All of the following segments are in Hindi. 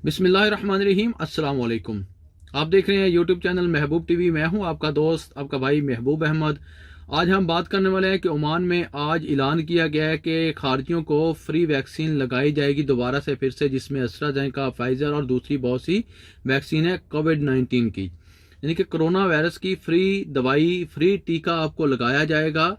बिस्मिल्लाहिर्रहमानिर्रहीम। अस्सलाम वालेकुम। आप देख रहे हैं यूट्यूब चैनल महबूब टीवी। मैं हूं आपका दोस्त, आपका भाई महबूब अहमद। आज हम बात करने वाले हैं कि ओमान में आज ऐलान किया गया है कि खारजियों को फ्री वैक्सीन लगाई जाएगी दोबारा से फिर से, जिसमें एस्ट्राजेनेका, फाइजर और दूसरी बहुत सी वैक्सीन है कोविड-19 की, यानी कि कोरोना वायरस की फ्री दवाई, फ्री टीका आपको लगाया जाएगा।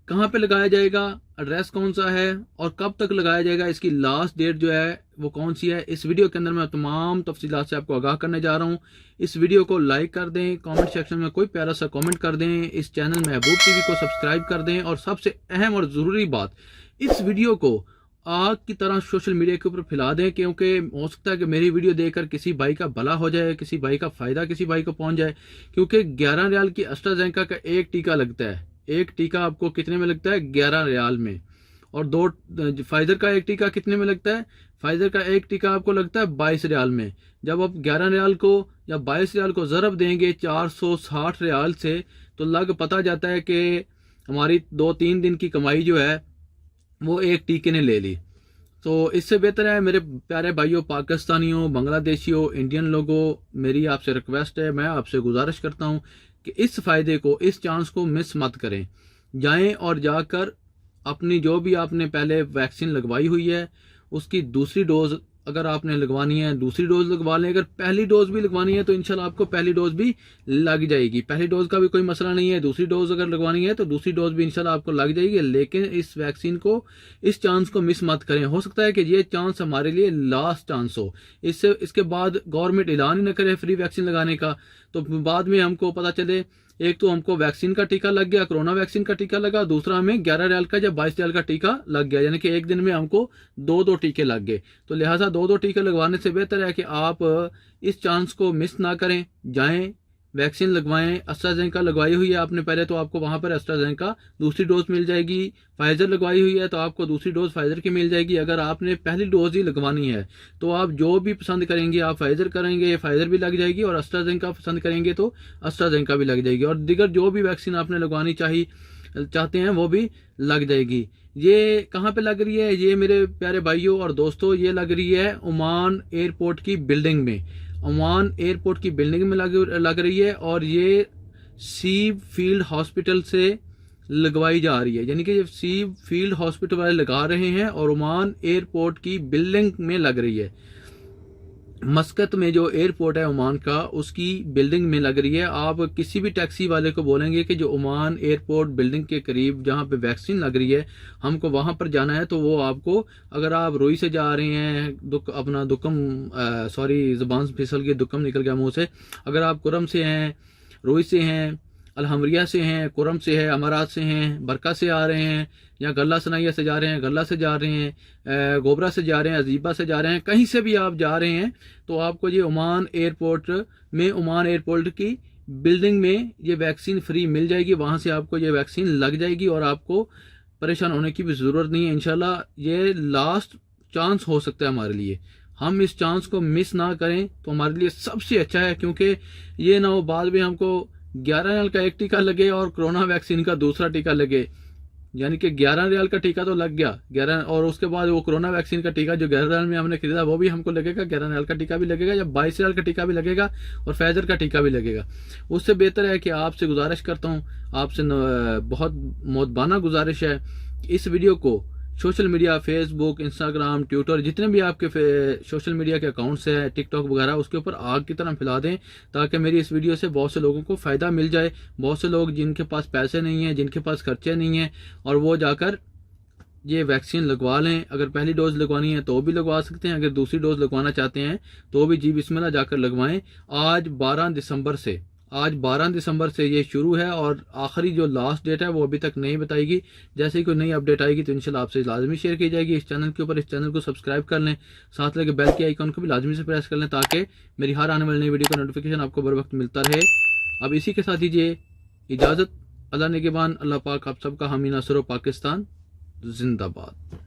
कहाँ पे लगाया जाएगा, एड्रेस कौन सा है और कब तक लगाया जाएगा, इसकी लास्ट डेट जो है वो कौन सी है, इस वीडियो के अंदर मैं तमाम तफसीलात से आपको आगाह करने जा रहा हूँ। इस वीडियो को लाइक कर दें, कमेंट सेक्शन में कोई प्यारा सा कमेंट कर दें, इस चैनल महबूब टीवी को सब्सक्राइब कर दें और सबसे अहम और ज़रूरी बात, इस वीडियो को आग की तरह सोशल मीडिया के ऊपर फैला दें, क्योंकि हो सकता है कि मेरी वीडियो देखकर किसी भाई का भला हो जाए, किसी भाई का फ़ायदा किसी भाई को पहुंच जाए। क्योंकि 11 रियाल की एस्ट्राजेनेका का एक टीका लगता है। एक टीका आपको कितने में लगता है? 11 रियाल में। और दो फाइजर का एक टीका कितने में लगता है? फाइजर का एक टीका आपको लगता है 22 रियाल में। जब आप 11 रियाल को या 22 रियाल को ज़रब देंगे 460 रियाल से, तो लग पता जाता है कि हमारी 2-3 दिन की कमाई जो है वो एक टीके ने ले ली। तो इससे बेहतर है मेरे प्यारे भाइयों, पाकिस्तानियों, बांग्लादेशियों, इंडियन लोगों, मेरी आपसे रिक्वेस्ट है, मैं आपसे गुजारिश करता हूँ कि इस फ़ायदे को, इस चांस को मिस मत करें। जाएं और जाकर अपनी जो भी आपने पहले वैक्सीन लगवाई हुई है उसकी दूसरी डोज अगर आपने लगवानी है दूसरी डोज लगवा लें। अगर पहली डोज भी लगवानी है तो इंशाल्लाह आपको पहली डोज भी लग जाएगी। पहली डोज का भी कोई मसला नहीं है। दूसरी डोज अगर लगवानी है तो दूसरी डोज भी इंशाल्लाह आपको लग जाएगी। लेकिन इस वैक्सीन को, इस चांस को मिस मत करें। हो सकता है कि ये चांस हमारे लिए लास्ट चांस हो। इसके बाद गवर्नमेंट ऐलान ही न करे फ्री वैक्सीन लगाने का, तो बाद में हमको पता चले एक तो हमको वैक्सीन का टीका लग गया, कोरोना वैक्सीन का टीका लगा, दूसरा हमें 11 रियाल का या 22 रियाल का टीका लग गया, यानी कि एक दिन में हमको 2-2 टीके लग गए। तो लिहाजा 2-2 टीके लगवाने से बेहतर है कि आप इस चांस को मिस ना करें, जाएं वैक्सीन लगवाएं। एस्ट्राजेनेका लगवाई हुई है आपने पहले, तो आपको वहां पर एस्ट्राजेनेका दूसरी डोज मिल जाएगी। फाइजर लगवाई हुई है तो आपको दूसरी डोज फाइजर की मिल जाएगी। अगर आपने पहली डोज ही लगवानी है तो आप जो भी पसंद करेंगे, आप फाइजर करेंगे, फाइजर भी लग जाएगी, और एस्ट्राजेनेका पसंद करेंगे तो एस्ट्राजेनेका भी लग जाएगी, और दीगर जो भी वैक्सीन आपने लगवानी चाहते हैं वो भी लग जाएगी। ये कहाँ पे लग रही है? ये मेरे प्यारे भाइयों और दोस्तों, ये लग रही है ओमान एयरपोर्ट की बिल्डिंग में। ओमान एयरपोर्ट की बिल्डिंग में लग रही है, और ये सी फील्ड हॉस्पिटल से लगवाई जा रही है, यानी कि सी फील्ड हॉस्पिटल वाले लगा रहे हैं और ओमान एयरपोर्ट की बिल्डिंग में लग रही है। मस्कत में जो एयरपोर्ट है ओमान का, उसकी बिल्डिंग में लग रही है। आप किसी भी टैक्सी वाले को बोलेंगे कि जो ओमान एयरपोर्ट बिल्डिंग के करीब जहाँ पे वैक्सीन लग रही है हमको वहाँ पर जाना है, तो वो आपको, अगर आप रोई से जा रहे हैं, अपना दुकम, सॉरी ज़ुबान फिसल के दुकम निकल गया मुँह से, अगर आप कुरम से हैं, रोई से हैं, अलहमरिया से हैं, कुरम से है, अमारात से हैं, बरका से आ रहे हैं, या गल्ला सनाइया से जा रहे हैं, गल्ला से जा रहे हैं, गोबरा से जा रहे हैं, अजीबा से जा रहे हैं, कहीं से भी आप जा रहे हैं, तो आपको ये ओमान एयरपोर्ट में, ओमान एयरपोर्ट की बिल्डिंग में ये वैक्सीन फ्री मिल जाएगी। वहाँ से आपको ये वैक्सीन लग जाएगी और आपको परेशान होने की भी ज़रूरत नहीं है। इंशाल्लाह ये लास्ट चांस हो सकता है हमारे लिए। हम इस चांस को मिस ना करें तो हमारे लिए सबसे अच्छा है, क्योंकि ये ना हो बाद में हमको 11 रियाल का एक टीका लगे और कोरोना वैक्सीन का दूसरा टीका लगे, यानी कि 11 रियाल का टीका तो लग गया 11, और उसके बाद वो कोरोना वैक्सीन का टीका जो 11 रियाल में हमने खरीदा वो भी हमको लगेगा, 11 रियाल का टीका भी लगेगा, या 22 रियाल का टीका भी लगेगा, और फाइजर का टीका भी लगेगा। उससे बेहतर है कि आपसे गुजारिश करता हूँ, आपसे बहुत मोहब्बाना गुजारिश है, इस वीडियो को social media, Facebook, Instagram, Twitter, जितने भी आपके सोशल मीडिया के अकाउंट्स हैं, टिकटॉक वगैरह, उसके ऊपर आग की तरह फैला दें, ताकि मेरी इस वीडियो से बहुत से लोगों को फ़ायदा मिल जाए। बहुत से लोग जिनके पास पैसे नहीं हैं, जिनके पास खर्चे नहीं हैं, और वो जाकर ये वैक्सीन लगवा लें। अगर पहली डोज लगवानी है तो भी लगवा सकते हैं, अगर दूसरी डोज लगवाना चाहते हैं तो भी जी बिस्मिल्लाह जाकर लगवाएं। आज 12 दिसंबर से ये शुरू है, और आखिरी जो लास्ट डेट है वो अभी तक नहीं बताएगी। जैसे ही कोई नई अपडेट आएगी तो इंशाल्लाह आपसे लाजमी शेयर की जाएगी इस चैनल के ऊपर। इस चैनल को सब्सक्राइब कर लें, साथ लेके बेल के आइकन को भी लाजमी से प्रेस कर लें, ताकि मेरी हर आने वाली नई वीडियो का नोटिफिकेशन आपको बर वक्त मिलता रहे। अब इसी के साथ दीजिए इजाज़त। अल्लाह निगहबान, अल्लाह पाक आप सबका हामी नासर। पाकिस्तान जिंदाबाद।